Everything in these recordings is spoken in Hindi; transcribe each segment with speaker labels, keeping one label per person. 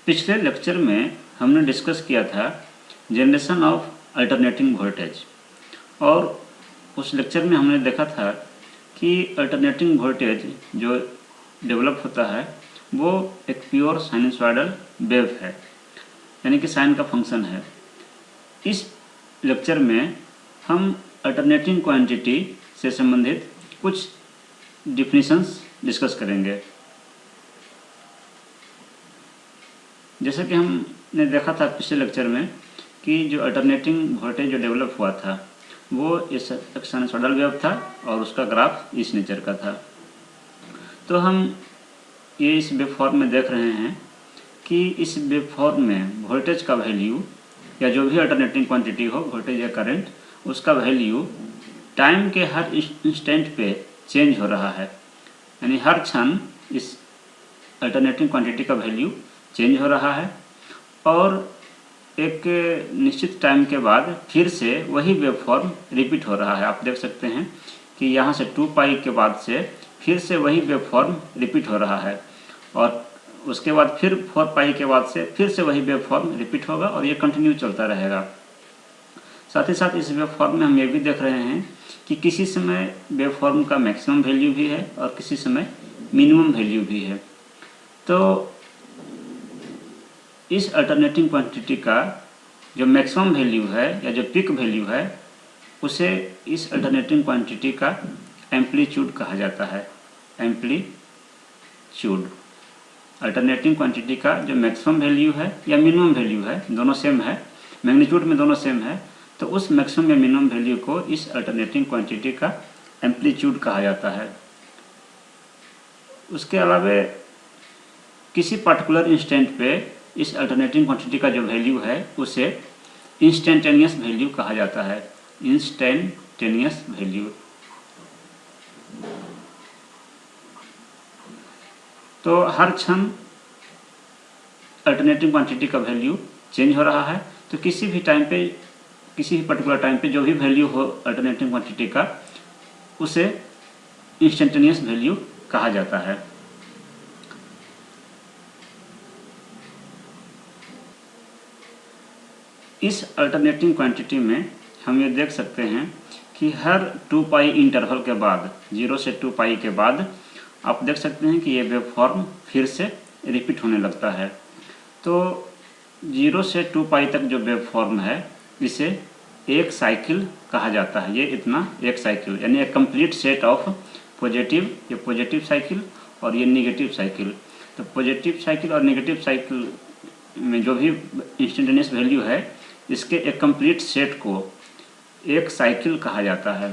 Speaker 1: पिछले लेक्चर में हमने डिस्कस किया था जनरेशन ऑफ अल्टरनेटिंग वोल्टेज, और उस लेक्चर में हमने देखा था कि अल्टरनेटिंग वोल्टेज जो डेवलप होता है वो एक प्योर साइनसॉइडल वेव है, यानी कि साइन का फंक्शन है। इस लेक्चर में हम अल्टरनेटिंग क्वांटिटी से संबंधित कुछ डिफिनीशंस डिस्कस करेंगे। जैसा कि हमने देखा था पिछले लेक्चर में कि जो अल्टरनेटिंग वोल्टेज जो डेवलप हुआ था वो इस एक साइनसॉइडल वेव था और उसका ग्राफ इस नेचर का था। तो हम ये इस वेव फॉर्म में देख रहे हैं कि इस वेव फॉर्म में वोल्टेज का वैल्यू या जो भी अल्टरनेटिंग क्वांटिटी हो, वोल्टेज या करंट, उसका वैल्यू टाइम के हर इंस्टेंट पे चेंज हो रहा है, यानी हर क्षण इस अल्टरनेटिंग क्वांटिटी का वैल्यू चेंज हो रहा है और एक निश्चित टाइम के बाद फिर से वही वेव फॉर्म रिपीट हो रहा है। आप देख सकते हैं कि यहाँ से 2 पाई के बाद से फिर से वही वेव फॉर्म रिपीट हो रहा है और उसके बाद फिर 4 पाई के बाद से फिर से वही वेव फॉर्म रिपीट होगा और ये कंटिन्यू चलता रहेगा। साथ ही साथ इस वेव फॉर्म में हम ये भी देख रहे हैं कि किसी समय वेव फॉर्म का मैक्सिमम वैल्यू भी है और किसी समय मिनिमम वैल्यू भी है। तो इस अल्टरनेटिंग क्वांटिटी का जो मैक्सिमम वैल्यू है या जो पीक वैल्यू है उसे इस अल्टरनेटिंग क्वांटिटी का एम्पलीट्यूड कहा जाता है। एम्पलीट्यूड अल्टरनेटिंग क्वांटिटी का जो मैक्सिमम वैल्यू है या मिनिमम वैल्यू है, दोनों सेम है, मैग्नीट्यूड में दोनों सेम है, तो उस मैक्सिमम या मिनिमम वैल्यू को इस अल्टरनेटिंग क्वांटिटी का एम्पलीट्यूड कहा जाता है। उसके अलावा किसी पर्टिकुलर इंस्टेंट पे इस अल्टरनेटिंग क्वांटिटी का जो वैल्यू है उसे इंस्टेंटेनियस वैल्यू कहा जाता है। Instantaneous value. तो हर क्षण अल्टरनेटिंग क्वांटिटी का वैल्यू चेंज हो रहा है, तो किसी भी टाइम पे, किसी भी पर्टिकुलर टाइम पे जो भी वैल्यू हो अल्टरनेटिंग क्वांटिटी का उसे इंस्टेंटेनियस वैल्यू कहा जाता है। इस अल्टरनेटिंग क्वांटिटी में हम ये देख सकते हैं कि हर 2 पाई इंटरवल के बाद, 0 से 2 पाई के बाद आप देख सकते हैं कि ये वेव फॉर्म फिर से रिपीट होने लगता है। तो 0 से 2 पाई तक जो वेव फॉर्म है इसे एक साइकिल कहा जाता है। ये इतना एक साइकिल, यानी एक कंप्लीट सेट ऑफ पॉजिटिव, ये पॉजिटिव साइकिल और ये नेगेटिव साइकिल। तो पॉजिटिव साइकिल और नेगेटिव साइकिल में जो भी इंस्टेंटेनियस वैल्यू है इसके एक कंप्लीट सेट को एक साइकिल कहा जाता है।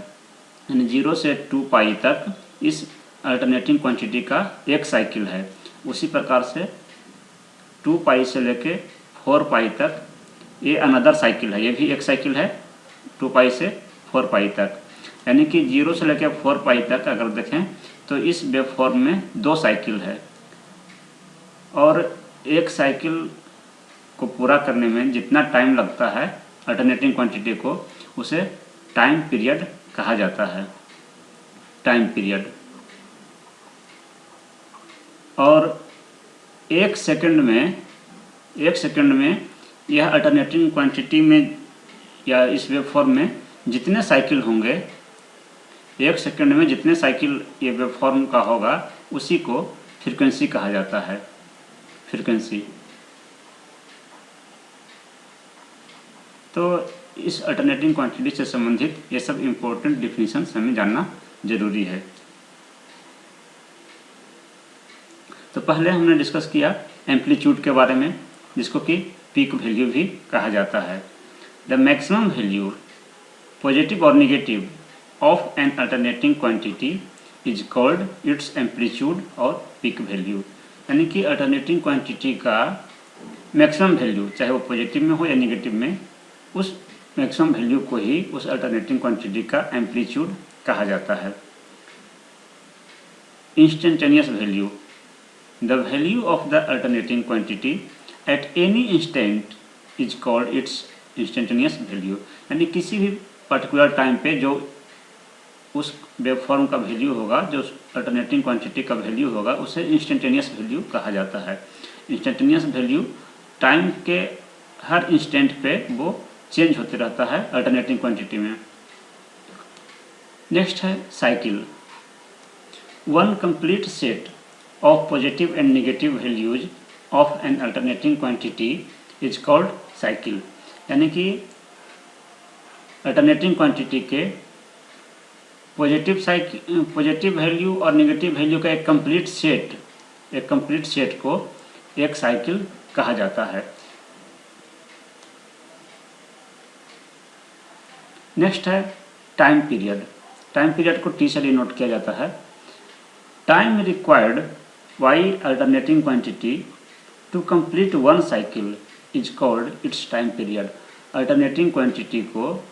Speaker 1: यानी 0 से 2 पाई तक इस अल्टरनेटिंग क्वांटिटी का एक साइकिल है। उसी प्रकार से 2 पाई से लेके 4 पाई तक ये अनदर साइकिल है, ये भी एक साइकिल है 2 पाई से 4 पाई तक। यानी कि 0 से लेकर 4 पाई तक अगर देखें तो इस वेव फॉर्म में 2 साइकिल है और एक साइकिल को पूरा करने में जितना टाइम लगता है अल्टरनेटिंग क्वांटिटी को उसे टाइम पीरियड कहा जाता है। Time period. और एक सेकंड में यह अल्टरनेटिंग क्वांटिटी में या इस वेव फॉर्म में जितने साइकिल होंगे, एक सेकंड में जितने साइकिल ये वेव फॉर्म का होगा उसी को फ्रीक्वेंसी कहा जाता है। फ्रीक्वेंसी। तो इस अल्टरनेटिंग क्वांटिटी से संबंधित ये सब इम्पोर्टेंट डिफिनीशंस हमें जानना जरूरी है। तो पहले हमने डिस्कस किया एम्पलीट्यूड के बारे में, जिसको कि पीक वैल्यू भी कहा जाता है। द मैक्सिमम वैल्यू पॉजिटिव और negative of an alternating quantity is called it's amplitude और पीक वैल्यू। यानी कि अल्टरनेटिंग क्वांटिटी का मैक्सिमम वैल्यू, चाहे वो पॉजिटिव में हो या नेगेटिव में, उस मैक्सिमम वैल्यू को ही उस अल्टरनेटिंग क्वांटिटी का एम्पलीट्यूड कहा जाता है। Instantaneous value. The value of the alternating quantity at any instant is called it's instantaneous value. यानी किसी भी पर्टिकुलर टाइम पे जो उस वेव फॉर्म का वैल्यू होगा, जो उस अल्टरनेटिंग क्वांटिटी का वैल्यू होगा उसे इंस्टेंटेनियस वैल्यू कहा जाता है। इंस्टेंटेनियस वैल्यू टाइम के हर इंस्टेंट पे वो चेंज होते रहता है अल्टरनेटिंग क्वांटिटी में। नेक्स्ट है cycle. One complete set of positive and negative values of an alternating quantity is called cycle. यानी कि अल्टरनेटिंग क्वांटिटी के पॉजिटिव वैल्यू और नेगेटिव वैल्यू का एक कंप्लीट सेट को एक साइकिल कहा जाता है। नेक्स्ट है टाइम पीरियड। टाइम पीरियड को टी से डिनोट किया जाता है। Time required by alternating quantity to complete one cycle is called its time period. Alternating quantity को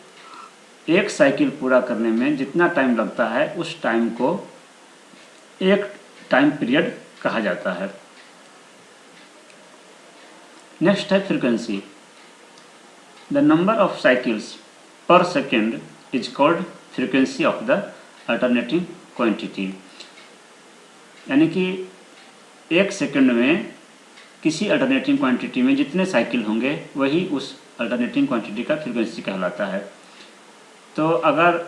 Speaker 1: एक साइकिल पूरा करने में जितना टाइम लगता है उस टाइम को एक टाइम पीरियड कहा जाता है। नेक्स्ट है frequency. The number of cycles per second is called frequency of the alternating quantity. यानी कि एक सेकंड में किसी अल्टरनेटिंग क्वांटिटी में जितने साइकिल होंगे वही उस अल्टरनेटिंग क्वांटिटी का फ्रीक्वेंसी कहलाता है। तो अगर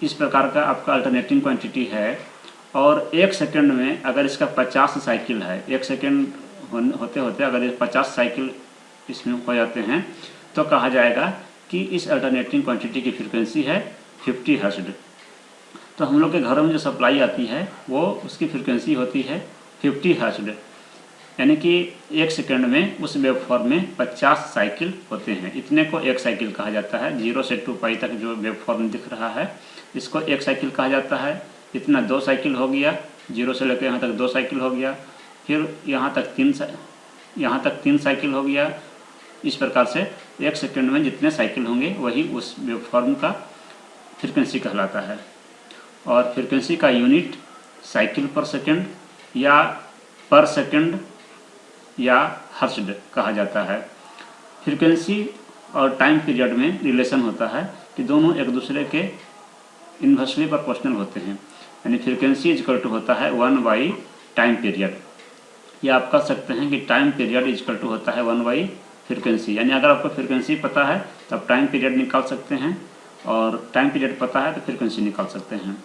Speaker 1: इस प्रकार का आपका अल्टरनेटिंग क्वांटिटी है और एक सेकंड में अगर इसका 50 साइकिल है, एक सेकंड होते होते अगर ये 50 साइकिल इसमें हो जाते हैं तो कहा जाएगा कि इस अल्टरनेटिंग क्वांटिटी की फ्रीक्वेंसी है 50 हर्ट्ज। तो हम लोग के घरों में जो सप्लाई आती है वो उसकी फ्रीक्वेंसी होती है 50 हर्ट्ज। यानी कि एक सेकंड में उस वेवफॉर्म में 50 साइकिल होते हैं। इतने को एक साइकिल कहा जाता है। 0 से 2 पाई तक जो वेवफॉर्म दिख रहा है इसको एक साइकिल कहा जाता है। इतना 2 साइकिल हो गया, 0 से लेकर यहाँ तक 2 साइकिल हो गया, फिर यहाँ तक 3 साइकिल हो गया। इस प्रकार से एक सेकंड में जितने साइकिल होंगे वही उस वेवफॉर्म का फ्रीक्वेंसी कहलाता है। और फ्रीक्वेंसी का यूनिट साइकिल पर सेकंड या पर सेकंड या हर्ट्ज कहा जाता है। फ्रीक्वेंसी और टाइम पीरियड में रिलेशन होता है कि दोनों एक दूसरे के इन्वर्सली प्रोपोर्शनल होते हैं। यानी फ्रीक्वेंसी इक्वल टू होता है 1 बाई टाइम पीरियड, या आप कह सकते हैं कि टाइम पीरियड इक्वल टू होता है 1 बाई फ्रीक्वेंसी। यानी अगर आपको फ्रीक्वेंसी पता है तो आप टाइम पीरियड निकाल सकते हैं और टाइम पीरियड पता है तो फ्रीक्वेंसी निकाल सकते हैं।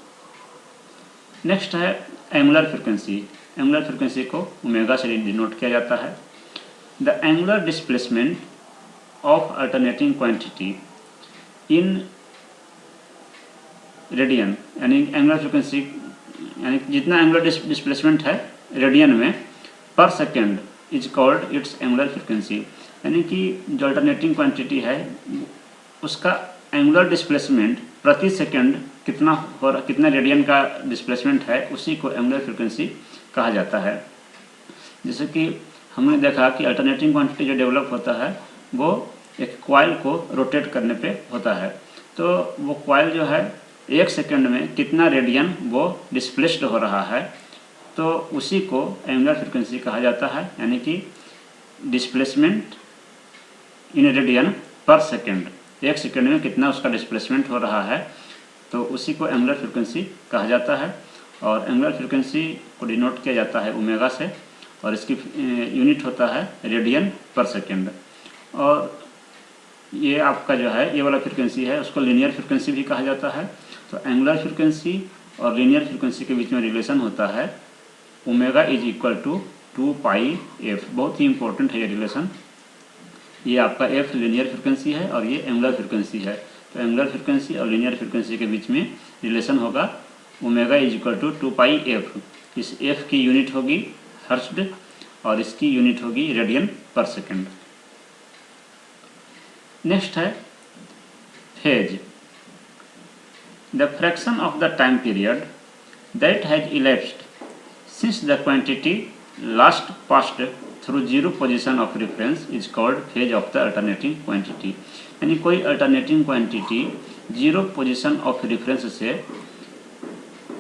Speaker 1: नेक्स्ट है एंगुलर फ्रीक्वेंसी। एंगुलर फ्रीक्वेंसी को ओमेगा से डिनोट किया जाता है। The angular displacement of alternating quantity in radian, यानी एंगुलर फ्रीक्वेंसी यानी जितना एंगुलर डिस्प्लेसमेंट है रेडियन में पर second is called it's angular frequency. यानी कि जो अल्टरनेटिंग क्वांटिटी है उसका एंगुलर डिस्प्लेसमेंट प्रति सेकंड कितना रेडियन का डिस्प्लेसमेंट है उसी को एंगुलर फ्रीक्वेंसी कहा जाता है। जैसे कि हमने देखा कि अल्टरनेटिंग क्वांटिटी जो डेवलप होता है वो एक कॉइल को रोटेट करने पे होता है। तो वो कॉइल जो है एक सेकंड में कितना रेडियन वो डिस्प्लेस्ड हो रहा है तो उसी को एंगुलर फ्रीक्वेंसी कहा जाता है। यानी कि displacement in radian per second, एक सेकंड में कितना उसका डिस्प्लेसमेंट हो रहा है तो उसी को एंगुलर फ्रीक्वेंसी कहा जाता है। और एंगुलर फ्रीक्वेंसी को डिनोट किया जाता है ओमेगा से और इसकी यूनिट होता है रेडियन पर सेकंड। और ये आपका जो है ये वाला फ्रीक्वेंसी है उसको लीनियर फ्रीक्वेंसी भी कहा जाता है। तो एंगुलर फ्रीक्वेंसी और लीनियर फ्रीक्वेंसी के बीच में रिलेशन होता है omega is equal to 2 pi F. बहुत ही इंपॉर्टेंट है ये रिलेशन। ये आपका एफ लीनियर फ्रीक्वेंसी है और ये एंगुलर फ्रीक्वेंसी है। तो एंगुलर फ्रीक्वेंसी और लीनियर फ्रीक्वेंसी के बीच में रिलेशन होगा omega is equal to 2 pi F. इस एफ की यूनिट होगी हर्ट्ज और इसकी यूनिट होगी रेडियन पर सेकंड। नेक्स्ट है phase. The fraction of the time period that has elapsed since the quantity last passed through zero position of reference is called phase of the alternating quantity. यानी कोई alternating quantity zero position of reference से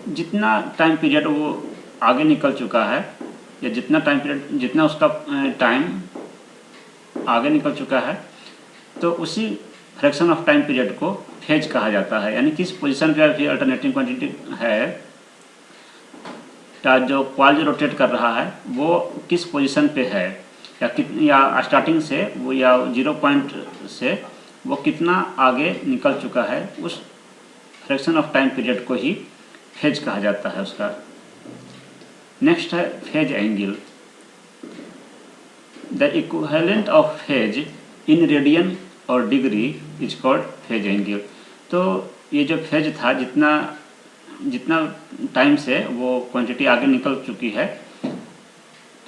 Speaker 1: जितना टाइम पीरियड वो आगे निकल चुका है या जितना उसका टाइम आगे निकल चुका है तो उसी फ्रैक्शन ऑफ टाइम पीरियड को फेज कहा जाता है। यानी किस पोजीशन पे अभी अल्टरनेटिंग क्वांटिटी है जो कॉइल जो रोटेट कर रहा है वो किस पोजीशन पे है, या स्टार्टिंग से वो या 0 पॉइंट से वो कितना आगे निकल चुका है, उस फ्रैक्शन ऑफ टाइम पीरियड को ही फेज कहा जाता है उसका। नेक्स्ट है phase angle. The equivalent of phase in radian or degree is called phase angle. तो ये जो फेज था, जितना टाइम से वो क्वांटिटी आगे निकल चुकी है,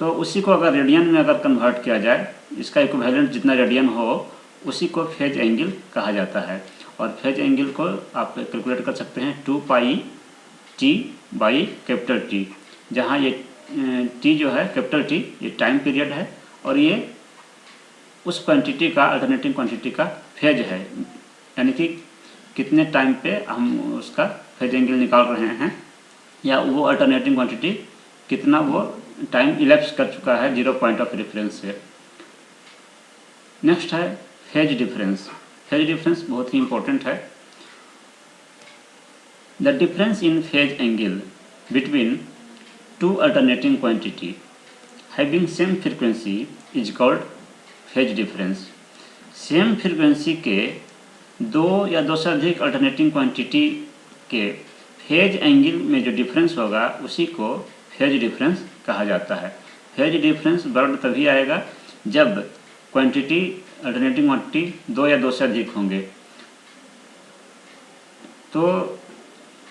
Speaker 1: तो उसी को अगर रेडियन में अगर कन्वर्ट किया जाए, इसका इक्विवेलेंट जितना रेडियन हो उसी को फेज एंगल कहा जाता है। और फेज एंगल को आप कैलकुलेट कर सकते हैं 2πt बाई कैपिटल टी, जहाँ ये टी जो है कैपिटल टी ये टाइम पीरियड है और ये उस क्वांटिटी का, अल्टरनेटिंग क्वांटिटी का फेज है, यानी कि कितने टाइम पे हम उसका फेज एंगल निकाल रहे हैं, या वो अल्टरनेटिंग क्वांटिटी कितना वो टाइम इलेप्स कर चुका है 0 पॉइंट ऑफ रेफरेंस से। नेक्स्ट है फेज डिफरेंस। फेज डिफरेंस बहुत ही इंपॉर्टेंट है। The difference in phase angle between two alternating quantity having same frequency is called phase difference. Same frequency के दो या दो से अधिक अल्टरनेटिंग क्वांटिटी के फेज एंगल में जो डिफरेंस होगा उसी को फेज डिफरेंस कहा जाता है। फेज डिफरेंस वर्ड तभी आएगा जब क्वांटिटी, अल्टरनेटिंग क्वांटिटी दो या दो से अधिक होंगे। तो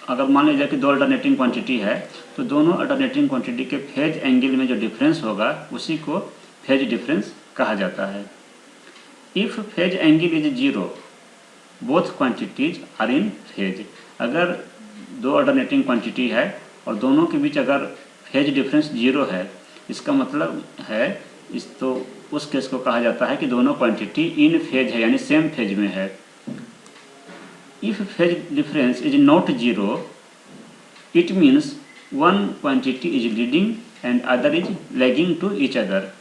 Speaker 1: अगर मान लीजिए कि दो अल्टरनेटिंग क्वांटिटी है, तो दोनों अल्टरनेटिंग क्वांटिटी के फेज एंगल में जो डिफरेंस होगा उसी को फेज डिफरेंस कहा जाता है। If phase angle is 0 both quantities are in phase. अगर दो अल्टरनेटिंग क्वांटिटी है और दोनों के बीच अगर फेज डिफरेंस 0 है, इसका मतलब है उस केस को कहा जाता है कि दोनों क्वांटिटी इन फेज है, यानी सेम फेज में है। If phase difference is not 0 it means one quantity is leading and other is lagging to each other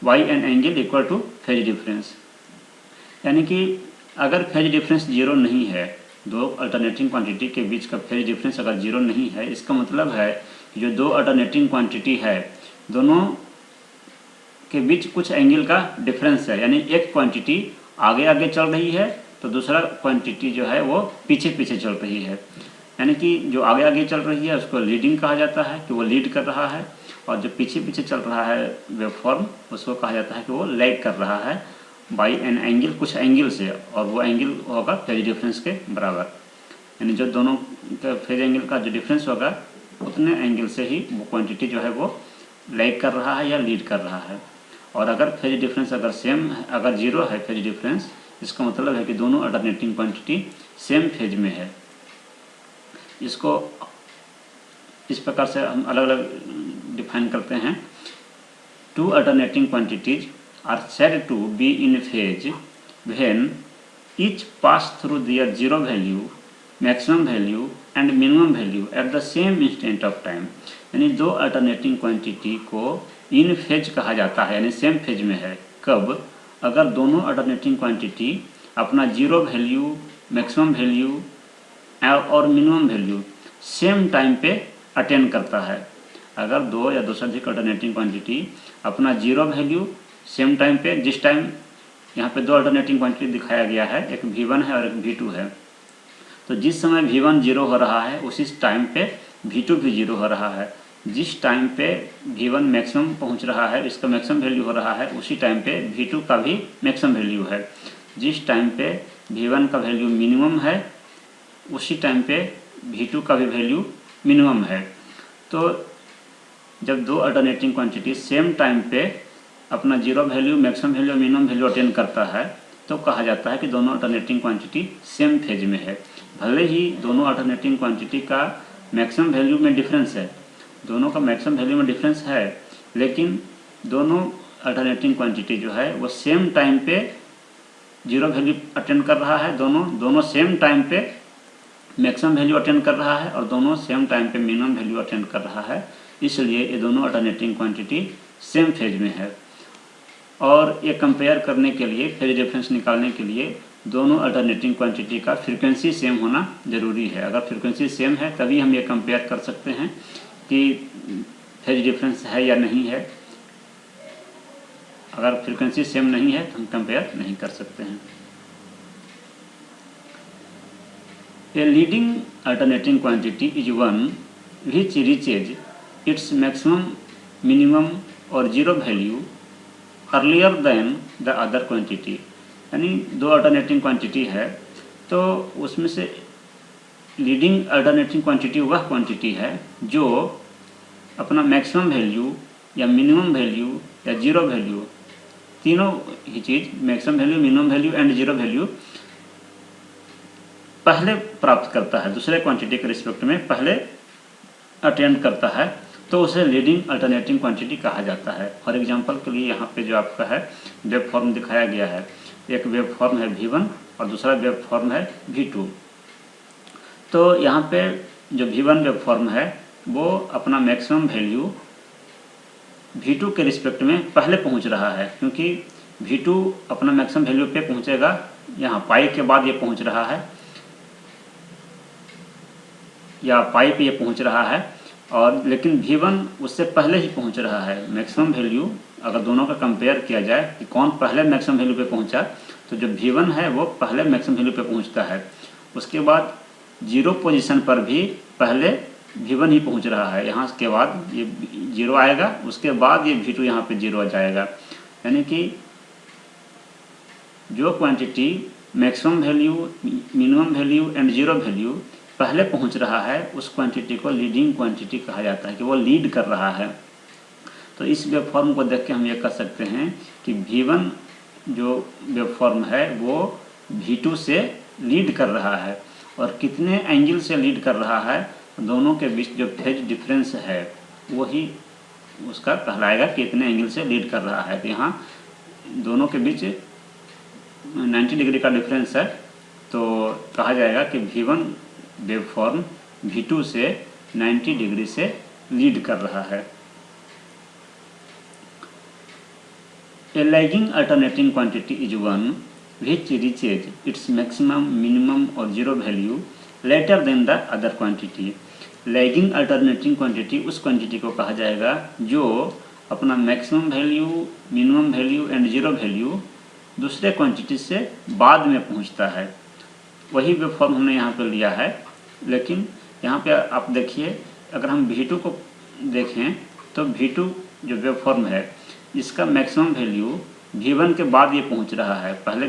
Speaker 1: by an angle equal to phase difference. यानी कि अगर फेज डिफरेंस 0 नहीं है, दो अल्टरनेटिंग क्वांटिटी के बीच का फेज डिफरेंस अगर 0 नहीं है, इसका मतलब है कि जो दो अल्टरनेटिंग क्वांटिटी है दोनों के बीच कुछ एंगल का डिफरेंस है, यानी एक क्वांटिटी आगे आगे चल रही है तो दूसरा क्वांटिटी जो है वो पीछे पीछे चल रही है। यानी कि जो आगे आगे चल रही है उसको लीडिंग कहा जाता है कि वो लीड कर रहा है, और जो पीछे पीछे चल रहा है वेवफॉर्म उसको कहा जाता है कि वो लैग कर रहा है बाई एन एंगल, कुछ एंगल से, और वो एंगल होगा फेज डिफरेंस के बराबर। यानी जो दोनों का फेज एंगल का जो डिफरेंस होगा उतने एंगल से ही वो क्वांटिटी जो है वो लैग कर रहा है या लीड कर रहा है। और अगर फेज डिफरेंस अगर सेम है, अगर 0 है फेज डिफरेंस, इसका मतलब है कि दोनों अल्टरनेटिंग क्वांटिटी सेम फेज में है। इसको इस प्रकार से हम अलग अलग डिफाइन करते हैं। Two alternating quantities are said to be in phase when each pass through their 0 value, maximum value and minimum value at the same instant of time. यानी दो अल्टरनेटिंग क्वांटिटी को इन फेज कहा जाता है, यानी सेम फेज में है। कब? अगर दोनों अल्टरनेटिंग क्वांटिटी अपना 0 वैल्यू, मैक्सिमम वैल्यू और मिनिमम वैल्यू सेम टाइम पे अटेंड करता है। अगर दो या दो से अधिक अल्टरनेटिंग क्वांटिटी अपना 0 वैल्यू सेम टाइम पे, जिस टाइम यहाँ पे दो अल्टरनेटिंग क्वांटिटी दिखाया गया है, एक V1 है और एक V2 है, तो जिस समय V1 0 हो रहा है उसी टाइम पे V2 भी 0 हो रहा है। जिस टाइम पे V1 मैक्सिमम पहुँच रहा है, इसका मैक्सिमम वैल्यू हो रहा है, उसी टाइम पे V2 का भी मैक्सिमम वैल्यू है। जिस टाइम पे V1 का वैल्यू मिनिमम है उसी टाइम पे V2 का भी वैल्यू मिनिमम है। तो जब दो अल्टरनेटिंग क्वांटिटी सेम टाइम पे अपना 0 वैल्यू, मैक्सिमम वैल्यू और मिनिमम वैल्यू अटेंड करता है तो कहा जाता है कि दोनों अल्टरनेटिंग क्वांटिटी सेम फेज में है। भले ही दोनों अल्टरनेटिंग क्वांटिटी का मैक्सिमम वैल्यू में डिफरेंस है, दोनों का मैक्सिमम वैल्यू में डिफरेंस है, लेकिन दोनों अल्टरनेटिंग क्वांटिटी जो है वो सेम टाइम पे 0 वैल्यू अटेंड कर रहा है, दोनों सेम टाइम पे मैक्सिमम वैल्यू अटेंड कर रहा है और दोनों सेम टाइम पे मिनिमम वैल्यू अटेंड कर रहा है। इसलिए ये दोनों अल्टरनेटिंग क्वांटिटी सेम फेज में है। और ये कंपेयर करने के लिए, फेज डिफरेंस निकालने के लिए दोनों अल्टरनेटिंग क्वांटिटी का फ्रीक्वेंसी सेम होना ज़रूरी है। अगर फ्रीक्वेंसी सेम है तभी हम ये कंपेयर कर सकते हैं कि फेज डिफरेंस है या नहीं है। अगर फ्रीक्वेंसी सेम नहीं है तो हम कंपेयर नहीं कर सकते हैं। A leading alternating quantity is one which reaches its maximum, minimum or zero value earlier than the other quantity। यानी दो अल्टरनेटिंग क्वांटिटी है तो उसमें से लीडिंग अल्टरनेटिंग क्वांटिटी वह क्वांटिटी है जो अपना मैक्सिमम वैल्यू या मिनिमम वैल्यू या जीरो वैल्यू, तीनों ही चीज़ maximum value, minimum value and zero value पहले प्राप्त करता है, दूसरे क्वांटिटी के रिस्पेक्ट में पहले अटेंड करता है, तो उसे लीडिंग अल्टरनेटिंग क्वांटिटी कहा जाता है। फॉर एग्जांपल के लिए यहाँ पे जो आपका है वेव फॉर्म दिखाया गया है, एक वेव फॉर्म है V1 और दूसरा वेव फॉर्म है V2। तो यहाँ पे जो V1 वेव फॉर्म है वो अपना मैक्सिमम वैल्यू V2 के रिस्पेक्ट में पहले पहुँच रहा है, क्योंकि V2 अपना मैक्सिमम वैल्यू पे पहुँचेगा, यहाँ पाई के बाद ये पहुँच रहा है या पाई पे ये पहुँच रहा है, और लेकिन V1 उससे पहले ही पहुँच रहा है। मैक्सिमम वैल्यू अगर दोनों का कंपेयर किया जाए कि कौन पहले मैक्सिमम वैल्यू पे पहुँचा, तो जो V1 है वो पहले मैक्सिमम वैल्यू पे पहुँचता है। उसके बाद जीरो पोजीशन पर भी पहले V1 ही पहुँच रहा है, यहाँ के बाद ये जीरो आएगा, उसके बाद ये V2 यहाँ पे जीरो आ जाएगा। यानी कि जो quantity maximum value, minimum value and zero value पहले पहुंच रहा है उस क्वांटिटी को लीडिंग क्वांटिटी कहा जाता है, कि वो लीड कर रहा है। तो इस वेव फॉर्म को देख के हम ये कह सकते हैं कि V1 जो वेव फॉर्म है वो V2 से लीड कर रहा है, और कितने एंगल से लीड कर रहा है, दोनों के बीच जो फेज डिफरेंस है वही उसका कहलाएगा कि इतने एंगल से लीड कर रहा है। तो यहाँ दोनों के बीच 90 डिग्री का डिफरेंस है, तो कहा जाएगा कि V1 वेव फॉर्म V2 से 90 डिग्री से लीड कर रहा है। A lagging alternating quantity is one which reaches its maximum, minimum or zero value later than the other quantity। Lagging alternating quantity उस क्वांटिटी को कहा जाएगा जो अपना maximum value, minimum value and zero value दूसरे क्वांटिटी से बाद में पहुंचता है। वही वेव फॉर्म हमने यहाँ पे लिया है, लेकिन यहाँ पे आप देखिए, अगर हम V2 को देखें तो V2 जो वेव फॉर्म है इसका मैक्सिमम वैल्यू V1 के बाद ये पहुँच रहा है। पहले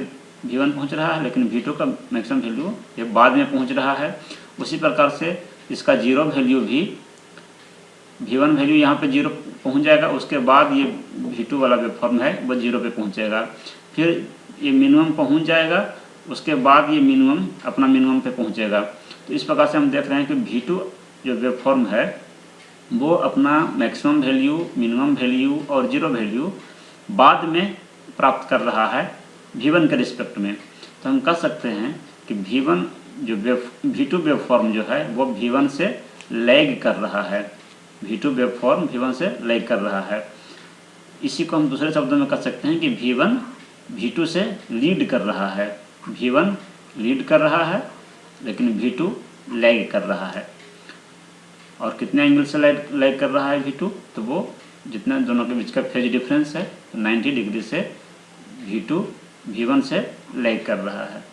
Speaker 1: V1 पहुँच रहा है, लेकिन V2 का मैक्सिमम वैल्यू ये बाद में पहुँच रहा है। उसी प्रकार से इसका जीरो वैल्यू भी, V1 वैल्यू यहाँ पे जीरो पहुँच जाएगा, उसके बाद ये V2 वाला वेव फॉर्म है वो जीरो पे पहुँचेगा, फिर ये मिनिमम पहुँच जाएगा, उसके बाद ये मिनिमम अपना मिनिमम पे पहुँचेगा। तो इस प्रकार से हम देख रहे हैं कि V2 जो वेव फॉर्म है वो अपना मैक्सिमम वैल्यू, मिनिमम वैल्यू और जीरो वैल्यू बाद में प्राप्त कर रहा है V1 के रिस्पेक्ट में। तो हम कह सकते हैं कि V1 जो V2 वेव फॉर्म जो है वो V1 से लैग कर रहा है, V2 वेव फॉर्म V1 से लैग कर रहा है। इसी को हम दूसरे शब्दों में कह सकते हैं कि V1 V2 से लीड कर रहा है। V1 लीड कर रहा है लेकिन V2 लैग कर रहा है। और कितने एंगल से लैग कर रहा है V2, तो वो जितना दोनों के बीच का फेज डिफरेंस है, तो 90 डिग्री से V2 V1 से लैग कर रहा है।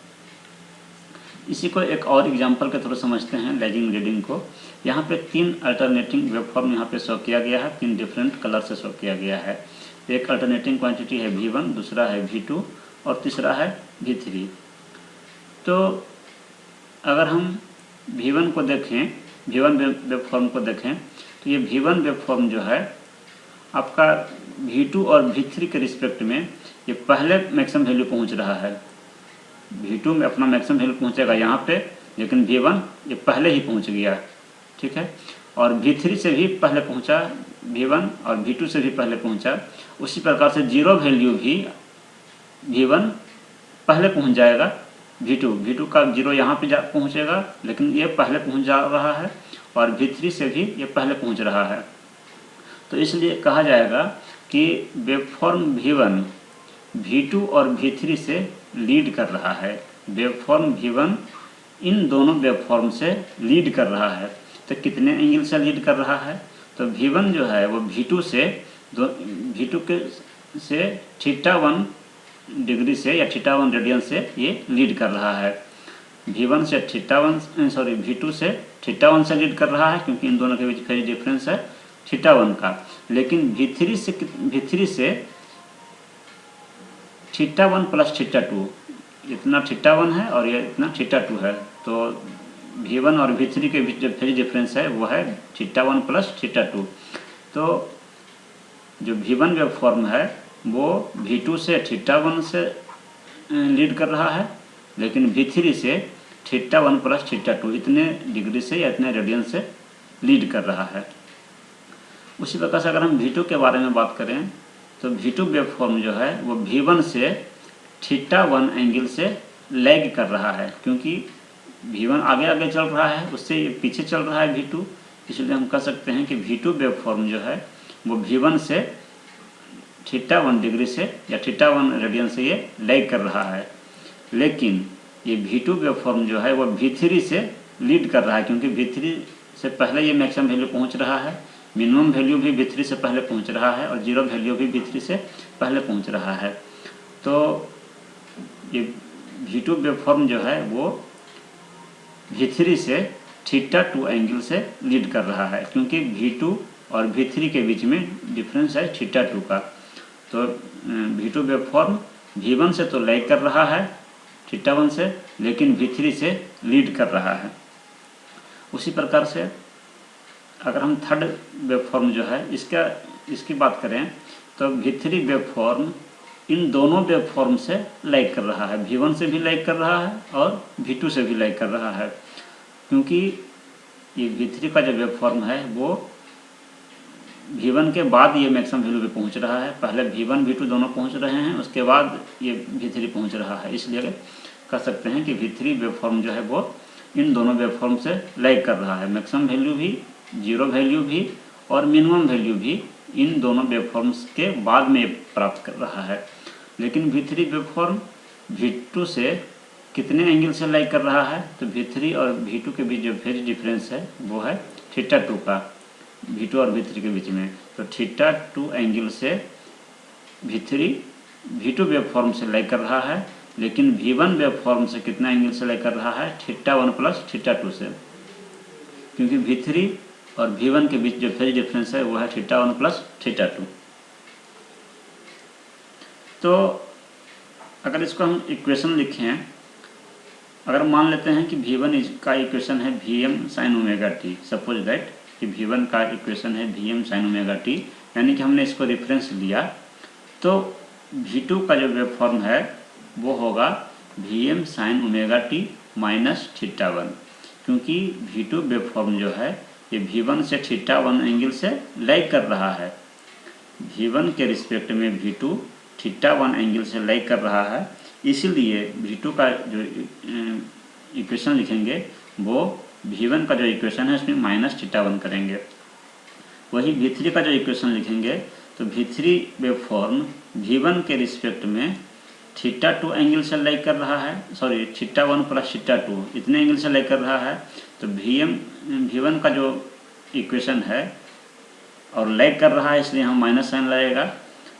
Speaker 1: इसी को एक और एग्जांपल के थ्रू समझते हैं लैगिंग लीडिंग को। यहाँ पे तीन अल्टरनेटिंग वेव फॉर्म यहाँ पे शो किया गया है, तीन डिफरेंट कलर से शो किया गया है। एक अल्टरनेटिंग क्वांटिटी है V1, दूसरा है V2 और तीसरा है V3। तो अगर हम V1 को देखें, V1 वेव फॉर्म को देखें, तो ये V1 वेव फॉर्म जो है आपका V2 और V3 के रिस्पेक्ट में ये पहले मैक्सिमम वैल्यू पहुंच रहा है। V2 में अपना मैक्सिमम वैल्यू पहुंचेगा यहाँ पे, लेकिन V1 ये पहले ही पहुंच गया, ठीक है। और V3 से भी पहले पहुंचा V1 और V2 से भी पहले पहुंचा। उसी प्रकार से जीरो वैल्यू भी V1 पहले पहुंच जाएगा V2 का जीरो यहाँ पे पहुँचेगा, लेकिन ये पहले पहुँच जा रहा है, और V3 से भी ये पहले पहुँच रहा है। तो इसलिए कहा जाएगा कि वेवफॉर्म V1 V2 और V3 से लीड कर रहा है। वेवफॉर्म V1 इन दोनों वेवफॉर्म से लीड कर रहा है। तो कितने एंगल से लीड कर रहा है, तो V1 जो है वो V2 से θ1 डिग्री से या θ1 रेडियन से ये लीड कर रहा है। V1 से V2 से θ1 से लीड कर रहा है क्योंकि इन दोनों के बीच फेज डिफरेंस है θ1 का। लेकिन V3 से θ1 प्लस θ2, इतना θ1 है और ये इतना θ2 है, तो V1 और V3 के बीच जो फेज डिफरेंस है वो है θ1 प्लस θ2। तो जो V1 वेव फॉर्म है वो V2 से θ1 से लीड कर रहा है, लेकिन V3 से θ1 प्लस θ2 इतने डिग्री से या इतने रेडियन से लीड कर रहा है। उसी प्रकार से अगर हम V2 के बारे में बात करें तो V2 वेव फॉर्म जो है वो V1 से θ1 एंगल से लैग कर रहा है, क्योंकि V1 आगे आगे चल रहा है, उससे ये पीछे चल रहा है V2, इसलिए हम कह सकते हैं कि V2 वेव फॉर्म जो है वो V1 से θ1 डिग्री से या θ1 रेडियन से ये लैग कर रहा है। लेकिन ये V2 वेव फॉर्म जो है वो V3 से लीड कर रहा है, क्योंकि V3 से पहले ये मैक्सिमम वैल्यू पहुंच रहा है, मिनिमम वैल्यू भी V3 से पहले पहुंच रहा है और जीरो वैल्यू भी V3 से पहले पहुंच रहा है। तो ये V2 वेव फॉर्म जो है वो V3 से θ2 एंगल से लीड कर रहा है, क्योंकि V2 और V3 के बीच में डिफरेंस है θ2 का। तो V2 वेव फॉर्म V1 से तो लैग कर रहा है θ1 से, लेकिन V3 से लीड कर रहा है। उसी प्रकार से अगर हम थर्ड वेव फॉर्म जो है इसकी बात करें तो V3 वेव फॉर्म इन दोनों वेव फॉर्म से लैग कर रहा है, V1 से भी लैग कर रहा है और V2 से भी लैग कर रहा है, क्योंकि ये V3 का जो वेव फॉर्म है वो V1 के बाद ये मैक्सिमम वैल्यू पे पहुंच रहा है। पहले V1 V2 दोनों पहुंच रहे हैं, उसके बाद ये V3 पहुंच रहा है, इसलिए कह सकते हैं कि V3 वेव फॉर्म जो है वो इन दोनों वेव फॉर्म से लैग कर रहा है। मैक्सिमम वैल्यू भी, जीरो वैल्यू भी और मिनिमम वैल्यू भी इन दोनों वेव फॉर्म्स के बाद में प्राप्त कर रहा है। लेकिन V3 वेव फॉर्म V2 से कितने एंगल से लैग कर रहा है, तो V3 और V2 के बीच जो फेज डिफरेंस है वो है θ2 का, V2 और V3 के बीच में। तो θ2 एंगल से V2 वेव फॉर्म से लैग कर रहा है, लेकिन V1 वेव फॉर्म से कितना एंगल से लैग कर रहा है, θ1 प्लस θ2 से, क्योंकि V3 और V1 के बीच जो फेज डिफरेंस है वो है θ1 प्लस θ2। तो अगर इसको हम इक्वेशन लिखें, अगर मान लेते हैं कि V1 का इक्वेशन है Vm sin omega T, suppose that कि V1 का इक्वेशन है Vm sin ओमेगा टी, यानी कि हमने इसको रेफरेंस लिया, तो V2 का जो वेव फॉर्म है वो होगा Vm sin omega t minus θ1, क्योंकि V2 वेव फॉर्म जो है ये V1 से θ1 एंगल से लैग कर रहा है। V1 के रिस्पेक्ट में V2 θ1 एंगल से लैग कर रहा है, इसीलिए V2 का जो इक्वेशन लिखेंगे वो V1 का जो इक्वेशन है उसमें माइनस θ1 करेंगे। वही V3 का जो इक्वेशन लिखेंगे तो V3 वेव फॉर्म V1 के रिस्पेक्ट में θ2 एंगल से लैग कर रहा है, सॉरी θ1 प्लस θ2 इतने एंगल से लैग कर रहा है। तो V1 का जो इक्वेशन है और लैग कर रहा है, इसलिए हम माइनस साइन लगेगा।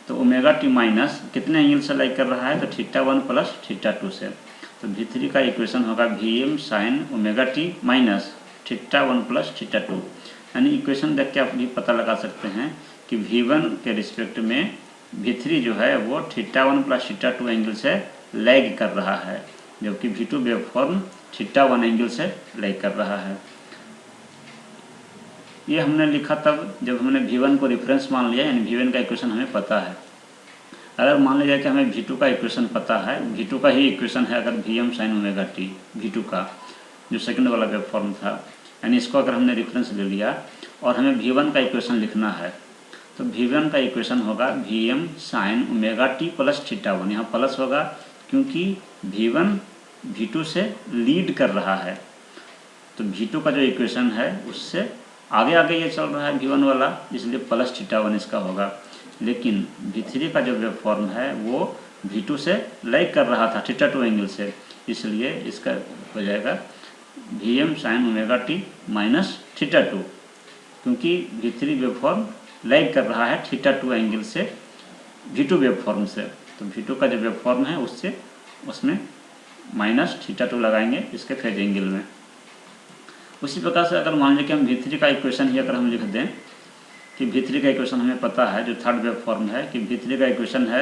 Speaker 1: तो ओमेगा टी माइनस कितने एंगल से लैग कर रहा है, तो θ1 प्लस θ2 से। तो V3 का इक्वेशन होगा Vm sine omega t minus θ1 plus θ2, यानी इक्वेशन देख के आप भी पता लगा सकते हैं कि V1 के रिस्पेक्ट में V3 जो है वो θ1 प्लस θ2 एंगल से लैग कर रहा है, जबकि V2 वेव फॉर्म θ1 एंगल से लैग कर रहा है। ये हमने लिखा तब जब हमने V1 को रेफरेंस मान लिया, यानी V1 का इक्वेशन हमें पता है। अगर मान लिया कि हमें V2 का इक्वेशन पता है, V2 का ही इक्वेशन है अगर Vm sin omega T, V2 का जो सेकंड वाला वेव फॉर्म था, यानी इसको अगर हमने रेफरेंस ले लिया और हमें V1 का इक्वेशन लिखना है, तो V1 का इक्वेशन होगा Vm sin omega t plus θ1। यहाँ प्लस होगा क्योंकि V1 V2 से लीड कर रहा है, तो V2 का जो इक्वेशन है उससे आगे आगे ये चल रहा है V1 वाला, इसलिए प्लस θ1 इसका होगा। लेकिन V3 का जो वेव फॉर्म है वो V2 से लैग कर रहा था θ2 एंगल से, इसलिए इसका हो जाएगा Vm sin omega t minus θ2, क्योंकि V3 वेवफॉर्म लैग कर रहा है θ2 एंगल से V2 वेवफॉर्म से। तो V2 का जो वेवफॉर्म है उसमें माइनस θ2 लगाएंगे इसके फेज एंगल में। उसी प्रकार से अगर मान लीजिए कि हम V3 का इक्वेशन ही अगर हम लिख दें कि V3 का इक्वेशन हमें पता है, जो थर्ड वेवफॉर्म है, कि V3 का इक्वेशन है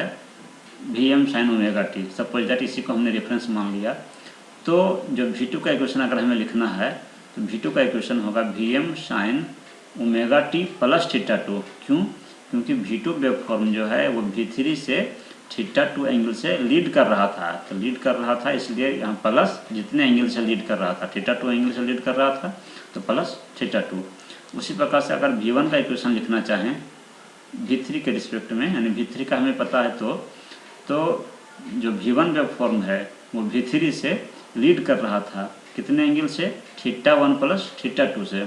Speaker 1: Vm sin omega T. Suppose that इसी को हमने रेफरेंस मान लिया। तो जो V2 का इक्वेशन अगर हमें लिखना है तो V2 का इक्वेशन होगा Vm sin omega t plus θ2। क्यों? क्योंकि V2 वेवफॉर्म जो है वो V3 से θ2 एंगल से लीड कर रहा था। तो लीड कर रहा था इसलिए यहाँ प्लस, जितने एंगल से लीड कर रहा था, θ2 एंगल से लीड कर रहा था तो प्लस θ2। उसी प्रकार से अगर V1 का इक्वेशन लिखना चाहें V3 के रिस्पेक्ट में, यानी V3 का हमें पता है तो जो V1 वेवफॉर्म है वो V3 से लीड कर रहा था, कितने एंगल से? θ1 प्लस θ2 से।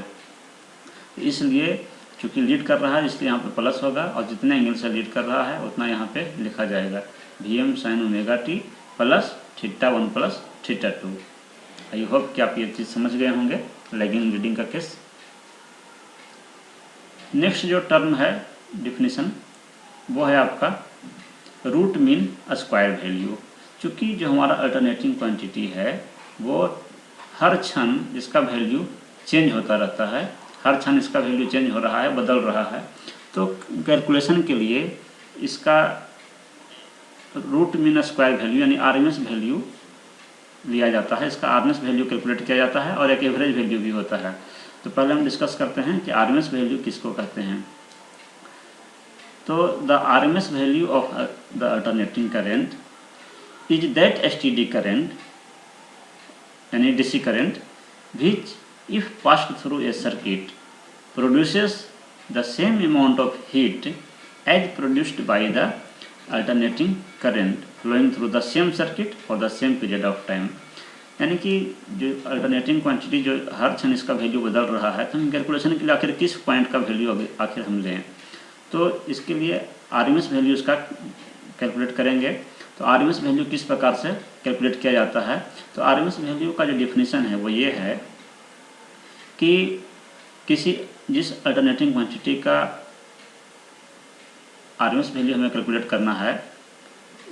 Speaker 1: इसलिए चूँकि लीड कर रहा है इसलिए यहाँ पे प्लस होगा, और जितने एंगल से लीड कर रहा है उतना यहाँ पे लिखा जाएगा Vm sin omega t plus θ1 plus θ2। I hope कि आप ये चीज़ समझ गए होंगे लैगिंग लीडिंग का केस। नेक्स्ट जो टर्म है डिफिनीशन वो है आपका रूट मीन स्क्वायर वैल्यू। चूँकि जो हमारा अल्टरनेटिंग क्वांटिटी है वो हर क्षण इसका वैल्यू चेंज होता रहता है, हर क्षण इसका वैल्यू चेंज हो रहा है, बदल रहा है। तो कैलकुलेशन के लिए इसका रूट मीन स्क्वायर वैल्यू यानी RMS वैल्यू लिया जाता है, इसका RMS वैल्यू कैलकुलेट किया जाता है, और एक एवरेज वैल्यू भी होता है। तो पहले हम डिस्कस करते हैं कि RMS वैल्यू किसको कहते हैं। तो the RMS value of the alternating current is that STD current यानी DC current which if passed through a circuit produces the same amount of heat as produced by the alternating current flowing through the same circuit for the same period of time। यानी कि जो अल्टरनेटिंग क्वांटिटी जो हर क्षण इसका वैल्यू बदल रहा है, तो हम कैलकुलेशन के लिए आखिर किस पॉइंट का वैल्यू आखिर हम लें, तो इसके लिए RMS वैल्यू इसका कैलकुलेट करेंगे। तो RMS वैल्यू किस प्रकार से कैलकुलेट किया जाता है, तो RMS वैल्यू का जो डिफिनीशन है वो ये है कि जिस अल्टरनेटिंग क्वांटिटी का RMS वैल्यू हमें कैलकुलेट करना है,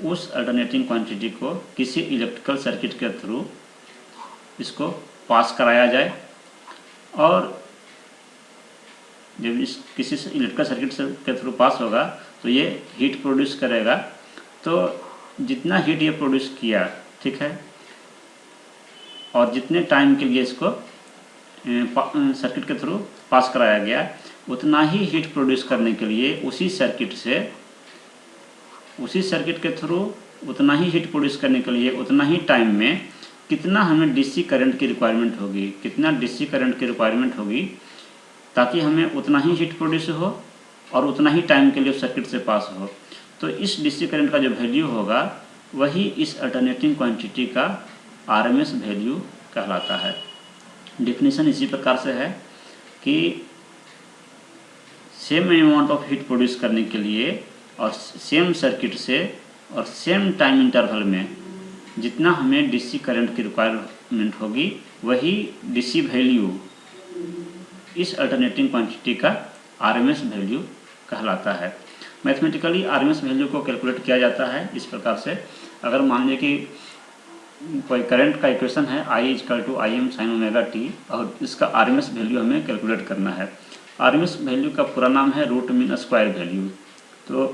Speaker 1: उस अल्टरनेटिंग क्वांटिटी को किसी इलेक्ट्रिकल सर्किट के थ्रू इसको पास कराया जाए, और जब किसी इलेक्ट्रिकल सर्किट के थ्रू पास होगा तो ये हीट प्रोड्यूस करेगा। तो जितना हीट ये प्रोड्यूस किया, ठीक है, और जितने टाइम के लिए इसको सर्किट के थ्रू पास कराया गया, उतना ही हीट प्रोड्यूस करने के लिए उसी सर्किट के थ्रू उतना ही हीट प्रोड्यूस करने के लिए उतना ही टाइम में कितना हमें DC करंट की रिक्वायरमेंट होगी, कितना DC करंट की रिक्वायरमेंट होगी, ताकि हमें उतना ही हीट प्रोड्यूस हो और उतना ही टाइम के लिए उस सर्किट से पास हो। तो इस DC करंट का जो वैल्यू होगा वही इस अल्टरनेटिंग क्वांटिटी का RMS वैल्यू कहलाता है। डिफिनीशन इसी प्रकार से है कि same amount of heat produce करने के लिए और सेम सर्किट से और सेम टाइम इंटरवल में जितना हमें DC करंट की रिक्वायरमेंट होगी, वही DC वैल्यू इस अल्टरनेटिंग क्वांटिटी का RMS वैल्यू कहलाता है। मैथमेटिकली RMS वैल्यू को कैलकुलेट किया जाता है इस प्रकार से। अगर मान लीजिए कि कोई करंट का इक्वेशन है I = Im sin omega t, और इसका RMS वैल्यू हमें कैलकुलेट करना है। RMS वैल्यू का पूरा नाम है रूट मीन स्क्वायर वैल्यू। तो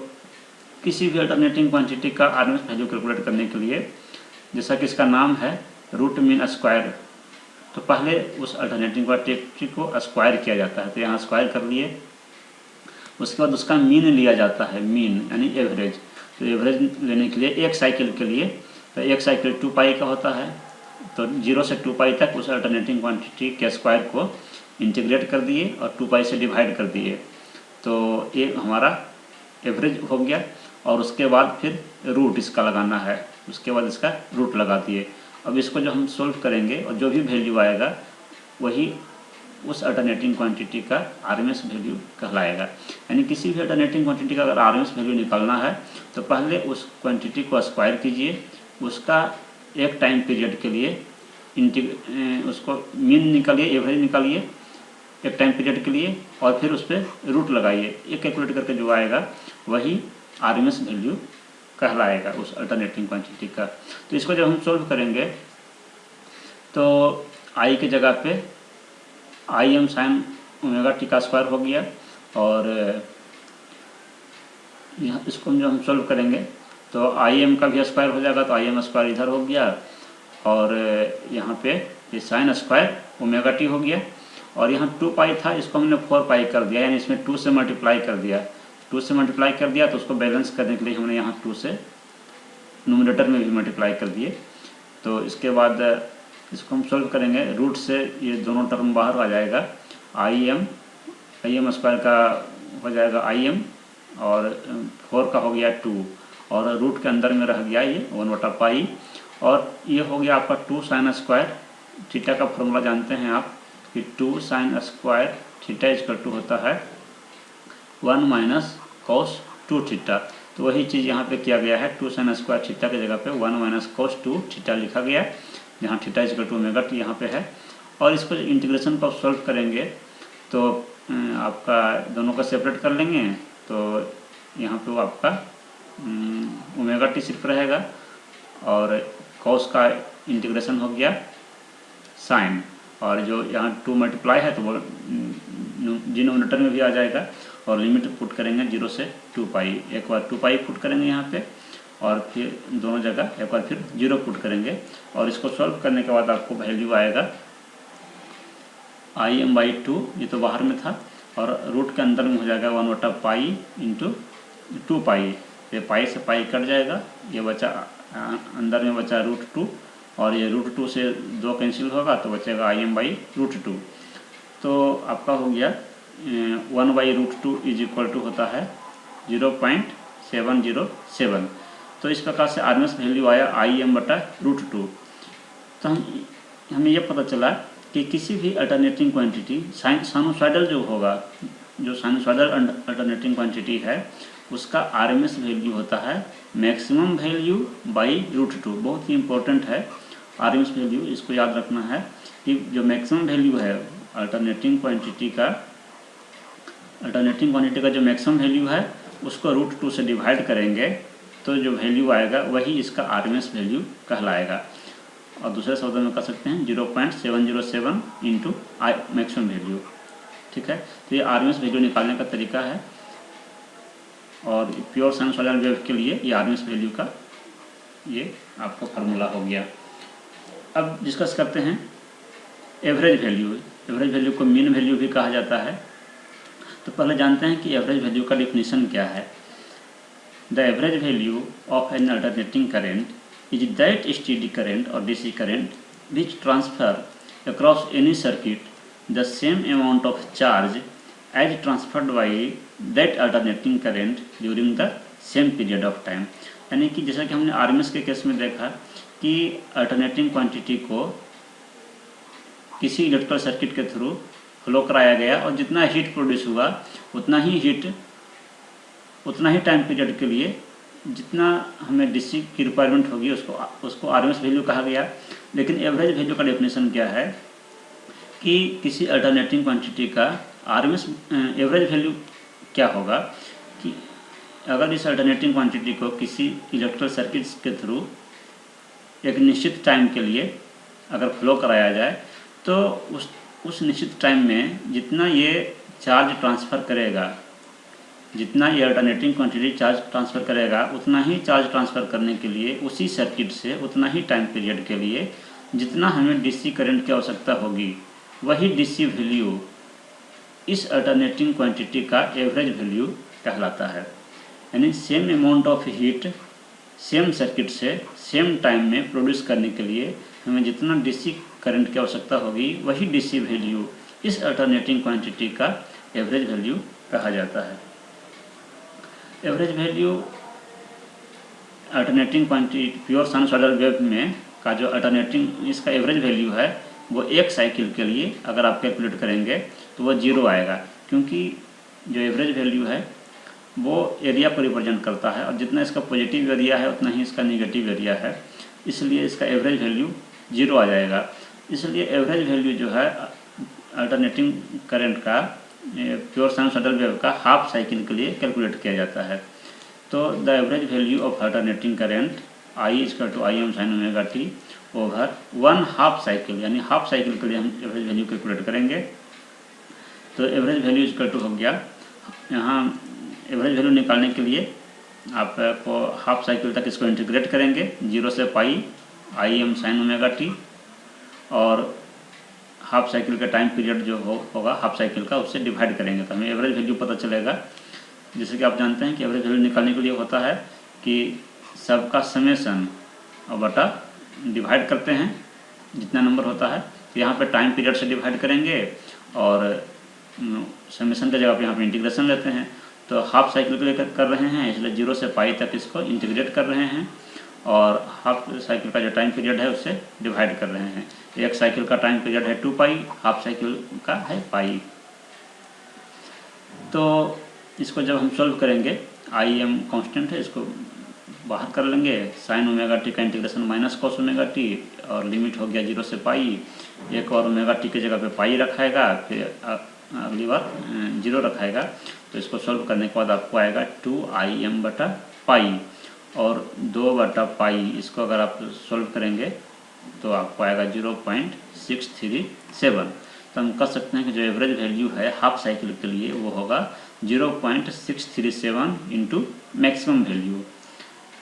Speaker 1: किसी भी अल्टरनेटिंग क्वांटिटी का RMS वैल्यू कैलकुलेट करने के लिए, जैसा कि इसका नाम है रूट मीन स्क्वायर, तो पहले उस अल्टरनेटिंग क्वांटिटी को स्क्वायर किया जाता है। तो यहाँ स्क्वायर कर लिए, उसके बाद उसका मीन लिया जाता है, मीन यानी एवरेज। तो एवरेज लेने के लिए एक साइकिल के लिए, तो एक साइकिल 2 पाई का होता है, तो 0 से 2 पाई तक उस अल्टरनेटिंग क्वांटिटी के स्क्वायर को इंटीग्रेट कर दिए और 2 पाई से डिवाइड कर दिए, तो ये हमारा एवरेज हो गया। और उसके बाद फिर रूट इसका लगाना है, उसके बाद इसका रूट लगा दिए। अब इसको जो हम सोल्व करेंगे और जो भी वैल्यू आएगा वही उस अल्टरनेटिंग क्वांटिटी का RMS वैल्यू कहलाएगा। यानी किसी भी अल्टरनेटिंग क्वांटिटी का अगर RMS वैल्यू निकालना है तो पहले उस क्वांटिटी को स्क्वायर कीजिए, उसका एक टाइम पीरियड के लिए उसको मीन निकालिए, एवरेज निकालिए, एक टाइम पीरियड के लिए और फिर उस पर रूट लगाइए, ये कैलकुलेट करके जो आएगा वही आरएमएस वैल्यू कहलाएगा उस अल्टरनेटिंग क्वांटिटी का। तो इसको जब हम सोल्व करेंगे तो आई के जगह पे I am sine omega T का स्क्वायर हो गया, और यहाँ इसको जब हम सोल्व करेंगे तो आई एम का भी स्क्वायर हो जाएगा, तो आई एम स्क्वायर इधर हो गया, और यहाँ पे ये साइन स्क्वायर ओमेगा टी हो गया, और यहाँ 2 पाई था इसको हमने 4 पाई कर दिया, यानी इसमें 2 से मल्टीप्लाई कर दिया। 2 से मल्टीप्लाई कर दिया तो उसको बैलेंस करने के लिए हमने यहाँ 2 से न्यूमरेटर में भी मल्टीप्लाई कर दिए। तो इसके बाद इसको हम सोल्व करेंगे, रूट से ये दोनों टर्म बाहर आ जाएगा, आई एम स्क्वायर का हो जाएगा आई एम, और 4 का हो गया 2, और रूट के अंदर में रह गया ये 1/पाई, और ये हो गया आपका 2 साइन स्क्वायर थीटा का फॉर्मूला जानते हैं आप कि 2 sine square theta equal to होता है 1 माइनस कॉस 2 थीटा। तो वही चीज़ यहाँ पे किया गया है, 2 साइन स्क्वायर थीटा की जगह पे 1 माइनस कॉस 2 थीटा लिखा गया, जहाँ theta equal to omega T यहाँ पे है। और इसको इंटीग्रेशन को सॉल्व करेंगे तो आपका दोनों का सेपरेट कर लेंगे, तो यहाँ पे आपका ओमेगा टी सिर्फ रहेगा, और कॉस का इंटीग्रेशन हो गया साइन, और जो यहाँ 2 मल्टीप्लाई है तो वो डिनोमिनेटर में भी आ जाएगा, और लिमिट पुट करेंगे 0 से 2 पाई, एक बार 2 पाई पुट करेंगे यहाँ पे, और फिर दोनों जगह एक बार फिर 0 पुट करेंगे, और इसको सॉल्व करने के बाद आपको वैल्यू आएगा आई एम बाई 2, ये तो बाहर में था, और रूट के अंदर में हो जाएगा 1/पाई इंटू 2 पाई, ये पाई से पाई कट जाएगा, ये बचा अंदर में बचा √2, और ये √2 से 2 कैंसिल होगा तो बचेगा आई एम बाई √2। तो आपका हो गया 1/√2 इज इक्वल टू होता है 0.707। तो इस प्रकार से आरएमएस वैल्यू आया आई एम बटा √2। तो हमें यह पता चला कि किसी भी अल्टरनेटिंग क्वांटिटी साइनसॉइडल जो होगा, जो साइनसॉइडल अल्टरनेटिंग क्वांटिटी है उसका आरएमएस वैल्यू होता है मैक्सिमम वैल्यू बाई √2। बहुत ही इंपॉर्टेंट है आरएमएस वैल्यू, इसको याद रखना है कि जो मैक्सिमम वैल्यू है अल्टरनेटिंग क्वांटिटी का जो मैक्सिमम वैल्यू है उसको √2 से डिवाइड करेंगे तो जो वैल्यू आएगा वही इसका आरएमएस वैल्यू कहलाएगा, और दूसरे शब्दों में कह सकते हैं 0.707 इंटू मैक्सिमम वैल्यू। ठीक है, तो ये आरएमएस वैल्यू निकालने का तरीका है, और प्योर साइनसॉइडल वेव के लिए ये आरएमएस वैल्यू का ये आपका फार्मूला हो गया। अब डिस्कस करते हैं एवरेज वैल्यू। एवरेज वैल्यू को मीन वैल्यू भी कहा जाता है। तो पहले जानते हैं कि एवरेज वैल्यू का डिफिनीशन क्या है। The average value of an alternating current is that steady current or DC current which transfer across any circuit the same amount of charge as transferred by that alternating current during the same period of time। यानी कि जैसा कि हमने आरएमएस के केस में देखा कि अल्टरनेटिंग क्वांटिटी को किसी इलेक्ट्रिकल सर्किट के थ्रू फ्लो कराया गया, और जितना हीट प्रोड्यूस हुआ उतना ही टाइम पीरियड के लिए जितना हमें डीसी की रिक्वायरमेंट होगी उसको आरएमएस वैल्यू कहा गया। लेकिन एवरेज वैल्यू का डेफिनेशन क्या है कि किसी अल्टरनेटिंग क्वांटिटी का आरएमएस एवरेज वैल्यू क्या होगा कि अगर इस अल्टरनेटिंग क्वांटिटी को किसी इलेक्ट्रिकल सर्किट्स के थ्रू एक निश्चित टाइम के लिए अगर फ्लो कराया जाए तो उस निश्चित टाइम में जितना ये चार्ज ट्रांसफ़र करेगा, जितना ये अल्टरनेटिंग क्वांटिटी चार्ज ट्रांसफ़र करेगा उतना ही चार्ज ट्रांसफ़र करने के लिए उसी सर्किट से उतना ही टाइम पीरियड के लिए जितना हमें डीसी करंट की आवश्यकता होगी वही डीसी वैल्यू इस अल्टरनेटिंग क्वांटिटी का एवरेज वैल्यू कहलाता है। यानी same amount of heat same circuit से सेम टाइम में प्रोड्यूस करने के लिए हमें जितना डीसी करंट की आवश्यकता होगी वही डीसी वैल्यू इस अल्टरनेटिंग क्वांटिटी का एवरेज वैल्यू कहा जाता है। Average value alternating quantity pure sinusoidal wave में का जो अल्टरनेटिंग इसका एवरेज वैल्यू है वो एक साइकिल के लिए अगर आप कैलकुलेट करेंगे तो वो 0 आएगा, क्योंकि जो एवरेज वैल्यू है वो एरिया को रिप्रेजेंट करता है, और जितना इसका पॉजिटिव एरिया है उतना ही इसका निगेटिव एरिया है, इसलिए इसका एवरेज वैल्यू 0 आ जाएगा। इसलिए एवरेज वैल्यू जो है अल्टरनेटिंग करंट का प्योर साइनसॉइडल वेव का हाफ साइकिल के लिए कैलकुलेट किया जाता है। तो the average value of alternating current I equal to I M sine omega T over 1/2 cycle, यानी हाफ साइकिल के लिए हम एवरेज वैल्यू कैलकुलेट करेंगे। तो एवरेज वैल्यू इक्वल टू हो गया, यहाँ एवरेज वैल्यू निकालने के लिए आपको हाफ साइकिल तक इसको इंटीग्रेट करेंगे 0 से pi I M sine omega t, और हाफ साइकिल का टाइम पीरियड जो होगा हाफ साइकिल का उससे डिवाइड करेंगे तो हमें एवरेज वैल्यू पता चलेगा। जैसे कि आप जानते हैं कि एवरेज वैल्यू निकालने के लिए होता है कि सबका समेसन और बटा डिवाइड करते हैं जितना नंबर होता है, तो यहाँ पे टाइम पीरियड से डिवाइड करेंगे और समेसन की जगह पे यहाँ पे इंटीग्रेशन लेते हैं। तो हाफ साइकिल के लिए कर रहे हैं, इसलिए 0 से पाई तक इसको इंटीग्रेट कर रहे हैं और हाफ साइकिल का जो टाइम पीरियड है उससे डिवाइड कर रहे हैं। एक साइकिल का टाइम पीरियड है 2 पाई, हाफ साइकिल का है पाई। तो इसको जब हम सॉल्व करेंगे, आई एम कॉन्स्टेंट है, इसको बाहर कर लेंगे, साइन ओमेगा टी का integration minus cos omega t, और लिमिट हो गया 0 से पाई, एक और ओमेगा टी की जगह पे पाई रखाएगा, फिर अगली बार 0 रखाएगा। तो इसको सॉल्व करने के बाद आपको आएगा 2im बटा पाई और 2 बटा पाई, इसको अगर आप सॉल्व करेंगे तो आपको आएगा 0.637। तो हम कह सकते हैं कि जो एवरेज वैल्यू है हाफ साइकिल के लिए वो होगा 0.637 इंटू मैक्सिमम वैल्यू।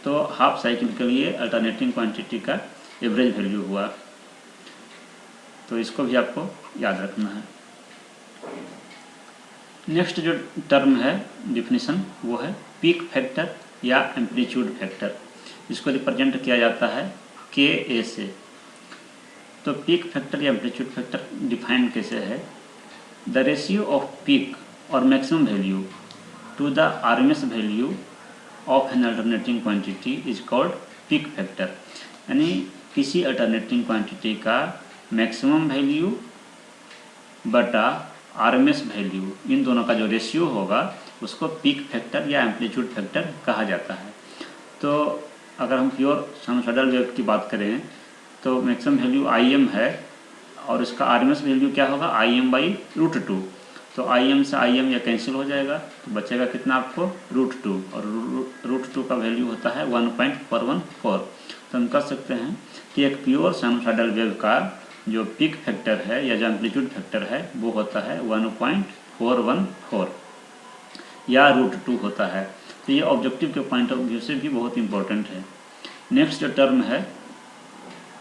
Speaker 1: तो हाफ साइकिल के लिए अल्टरनेटिंग क्वांटिटी का एवरेज वैल्यू हुआ। तो इसको भी आपको याद रखना है। नेक्स्ट जो टर्म है डिफिनीशन वो है पीक फैक्टर या एम्पलीट्यूड फैक्टर। इसको रिप्रेजेंट किया जाता है के ए से। तो पीक फैक्टर या एम्पलीट्यूड फैक्टर डिफाइन कैसे है? द रेशियो ऑफ पीक और maximum value to the RMS value of an alternating quantity is called peak factor. यानी किसी अल्टरनेटिंग क्वांटिटी का मैक्सिमम वैल्यू बटा आरएमएस वैल्यू, इन दोनों का जो रेशियो होगा उसको पीक फैक्टर या एम्पलीट्यूड फैक्टर कहा जाता है। तो अगर हम प्योर साइनसॉइडल वेव की बात करें तो मैक्सिमम वैल्यू आई एम है और इसका आरएमएस वैल्यू क्या होगा? I am by √2। तो आई एम से आई एम यह कैंसिल हो जाएगा, तो बचेगा कितना आपको? √2, और √2 का वैल्यू होता है 1.414। तो हम कह सकते हैं कि एक प्योर साइनसॉइडल वेव का जो पीक फैक्टर है या जो एम्पलीट्यूड फैक्टर है वो होता है 1.414 या √2 होता है। तो ये ऑब्जेक्टिव के पॉइंट ऑफ व्यू से भी बहुत इंपॉर्टेंट है। नेक्स्ट जो टर्म है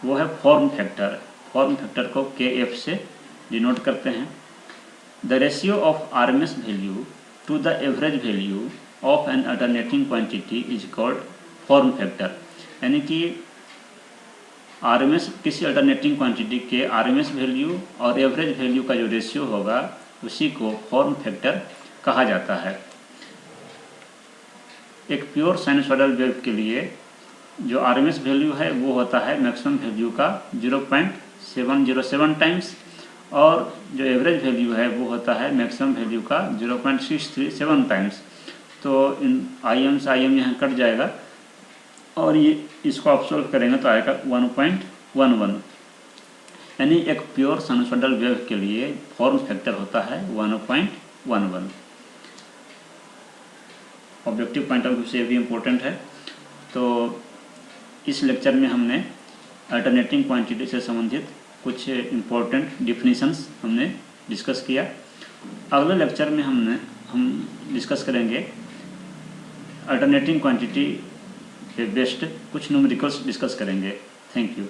Speaker 1: वो है फॉर्म फैक्टर। फॉर्म फैक्टर को KF से डिनोट करते हैं। The ratio of RMS value to the average value of an alternating quantity is called form factor. यानी कि आरएमएस किसी अल्टरनेटिंग क्वांटिटी के आरएमएस वैल्यू और एवरेज वैल्यू का जो रेशियो होगा उसी को फॉर्म फैक्टर कहा जाता है। एक प्योर साइनसॉइडल वेव के लिए जो आरएमएस वैल्यू है वो होता है मैक्सिमम वैल्यू का 0.707 टाइम्स, और जो एवरेज वैल्यू है वो होता है मैक्सिमम वैल्यू का 0.637 टाइम्स। तो इन आई एम से आई एम यहाँ कट जाएगा और ये इसको आप सॉल्व करेंगे तो आएगा 1.11। यानी एक प्योर साइनसॉइडल वेव के लिए फॉर्म फैक्टर होता है 1.11। ऑब्जेक्टिव पॉइंट ऑफ व्यू से भी इम्पोर्टेंट है। तो इस लेक्चर में हमने अल्टरनेटिंग क्वांटिटी से संबंधित कुछ इम्पोर्टेंट डिफिनीशंस हमने डिस्कस किया। अगले लेक्चर में हम डिस्कस करेंगे अल्टरनेटिंग क्वांटिटी पे बेस्ड कुछ न्यूमेरिकल्स डिस्कस करेंगे। Thank you.